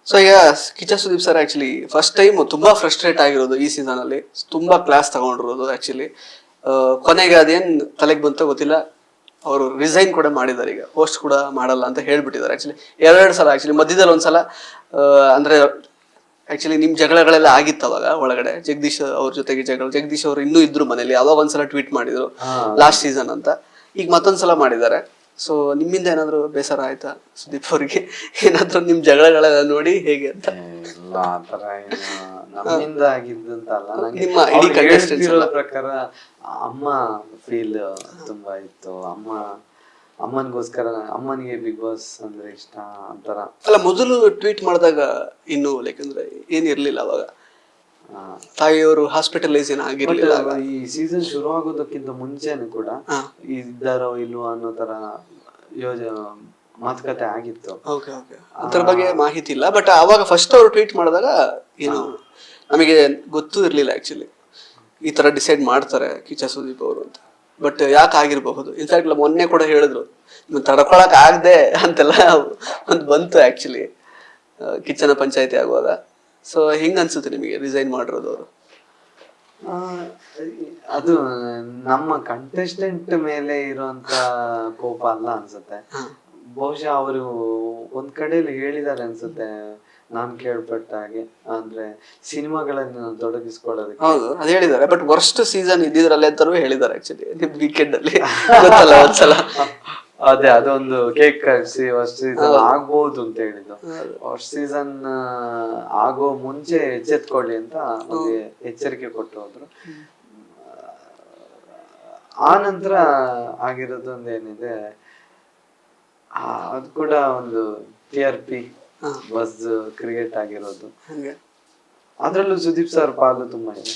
So ಈಗ Kichcha Sudeep sir actually first time ತುಂಬಾ frustrate ಆಗಿರೋದು ಈ ಸೀಸನ್ ಅಲ್ಲಿ, ತುಂಬಾ ಕ್ಲಾಸ್ ತಗೊಂಡಿರೋದು ಆಕ್ಚುಲಿ. ಕೊನೆಗೆ ಅದೇನ್ ತಲೆಗೆ ಬಂತೋ ಗೊತ್ತಿಲ್ಲ, ಅವರು ರಿಸೈನ್ ಕೂಡ ಮಾಡಿದ್ದಾರೆ, ಈಗ ಹೋಸ್ಟ್ ಕೂಡ ಮಾಡಲ್ಲ ಅಂತ ಹೇಳ್ಬಿಟ್ಟಿದ್ದಾರೆ. ಆಕ್ಚುಲಿ ಎರಡೆರಡು ಸಲ, ಆಕ್ಚುಲಿ ಮಧ್ಯದಲ್ಲಿ ಒಂದ್ಸಲ ಅಂದ್ರೆ ಆಕ್ಚುಲಿ ನಿಮ್ ಜಗಳಗಳೆಲ್ಲ ಆಗಿತ್ತು ಅವಾಗ ಒಳಗಡೆ, ಜಗದೀಶ್ ಅವ್ರ ಜೊತೆಗೆ ಜಗದೀಶ್ ಅವರು ಇನ್ನೂ ಇದ್ರು ಮನೇಲಿ, ಅವಾಗ ಒಂದ್ಸಲ ಟ್ವೀಟ್ ಮಾಡಿದ್ರು ಲಾಸ್ಟ್ ಸೀಸನ್ ಅಂತ. ಈಗ ಮತ್ತೊಂದ್ಸಲ ಮಾಡಿದ್ದಾರೆ. ಸೊ ನಿಮ್ಮಿಂದ ಏನಾದ್ರು ಬೇಸರ ಆಯ್ತಾ ಸುದೀಪ್ ಅವ್ರಿಗೆ, ಏನಾದ್ರು ನಿಮ್ ಜಗಳಗಳೆಲ್ಲ ನೋಡಿ ಹೇಗೆ ಅಂತ? ಇಲ್ಲ ಆತರ ನಮ್ಮಿಂದ ಆಗಿದ್ದಂತಲ್ಲ, ನಿಮ್ಮ ಇಡೀ ಹೇಳ್ತಿರೋ ಪ್ರಕಾರ ಅಮ್ಮ ಫೀಲ್ ತುಂಬಾ ಇತ್ತು. ಅಮ್ಮನಿಗೋಸ್ಕರ, ಅಮ್ಮನಿಗೆ ಬಿಗ್ ಬಾಸ್ ಅಂದ್ರೆ ಇಷ್ಟ ಅಂತಾರ. ಅಲ್ಲ ಮೊದಲು ಟ್ವೀಟ್ ಮಾಡಿದಾಗ ಇನ್ನು ಲೈಕ್ ಅಂದ್ರೆ ಏನಿರ್ಲಿಲ್ಲ ಅವಾಗ, ತಾಯಿಯವರು ಹಾಸ್ಪಿಟಲೈಸ್ ಏನಾಗಿರ್ಲಿಲ್ಲ. ಈ ಸೀಸನ್ ಶುರು ಆಗೋದಕ್ಕಿಂತ ಮುಂಚೆನೂ ಕೂಡ ಇದ್ದಾರೋ ಇಲ್ವೋ ಅನ್ನೋ ತರ ಮಾತುಕತೆ ಆಗಿತ್ತು. ಅದ್ರ ಬಗ್ಗೆ ಮಾಹಿತಿ ಇಲ್ಲ. ಬಟ್ ಅವಾಗ ಫಸ್ಟ್ ಅವರು ಟ್ವೀಟ್ ಮಾಡಿದಾಗ ಏನು ನಮಗೆ ಗೊತ್ತೂ ಇರ್ಲಿಲ್ಲ ಆಕ್ಚುಲಿ ಈ ತರ ಡಿಸೈಡ್ ಮಾಡ್ತಾರೆ ಕಿಚ್ಚ ಸುದೀಪ್ ಅವರು ಅಂತ. ಬಟ್ ಯಾಕೆ ಆಗಿರ್ಬಹುದು, ಇನ್ಫ್ಯಾಕ್ಟ್ ಮೊನ್ನೆ ಕೂಡ ಹೇಳಿದ್ರು ತಡ್ಕೊಳಕ್ ಆಗದೆ ಅಂತೆಲ್ಲ ಒಂದು ಬಂತು ಆಕ್ಚುಲಿ ಕಿಚ್ಚನ ಪಂಚಾಯತಿ ಆಗುವಾಗ. ಸೊ ಹೆಂಗ್ ಅನ್ಸುತ್ತೆ ನಿಮಗೆ ರಿಸೈನ್ ಮಾಡಿರೋದು ಅವರು? ಅದು ನಮ್ಮ ಕಂಟೆಸ್ಟೆಂಟ್ ಮೇಲೆ ಇರುವಂತ ಕೋಪ ಅಲ್ಲ ಅನ್ಸುತ್ತೆ. ಬಹುಶಃ ಅವರು ಒಂದ್ ಕಡೆಯಲ್ಲಿ ಹೇಳಿದ್ದಾರೆ ಅನ್ಸುತ್ತೆ, ನಾನ್ ಕೇಳ್ಪಟ್ಟ ಹಾಗೆ, ಅಂದ್ರೆ ಸಿನಿಮಾಗಳನ್ನು ತೊಡಗಿಸ್ಕೊಳ್ಳೋದಕ್ಕೆ. ಹೌದು ಅದ್ ಹೇಳಿದ್ದಾರೆ. ಬಟ್ ವರ್ಸ್ಟ್ ಸೀಸನ್ ಇದ್ದಿದ್ರಲ್ಲೇ ಅಂತಾನು ಹೇಳಿದ್ದಾರೆ ಆಕ್ಚುಲಿ ನಿಮ್ ವೀಕೆಂಡ್ ಅಲ್ಲಿ ಗೊತ್ತಲ್ಲ ಒಂದ್ಸಲ. ಅದೇ ಅದೊಂದು ಕೇಕ್ ಕಟ್ಸಿ ಫಸ್ಟ್ ಸೀಸನ್ ಆಗ್ಬಹುದು ಅಂತ ಹೇಳಿದ್ದು. ಫಸ್ಟ್ ಸೀಸನ್ ಆಗೋ ಮುಂಚೆ ಎಚ್ಚೆತ್ಕೊಳ್ಳಿ ಅಂತ ಎಚ್ಚರಿಕೆ ಕೊಟ್ಟು ಹೋದ್ರು. ಆ ನಂತರ ಆಗಿರೋದೊಂದು ಏನಿದೆ, ಅದು ಕೂಡ ಒಂದು TRP ಬಸ್ ಕ್ರಿಯೇಟ್ ಆಗಿರೋದು. ಅದ್ರಲ್ಲೂ ಸುದೀಪ್ ಸರ್ ಪಾಲು ತುಂಬಾ ಇದೆ.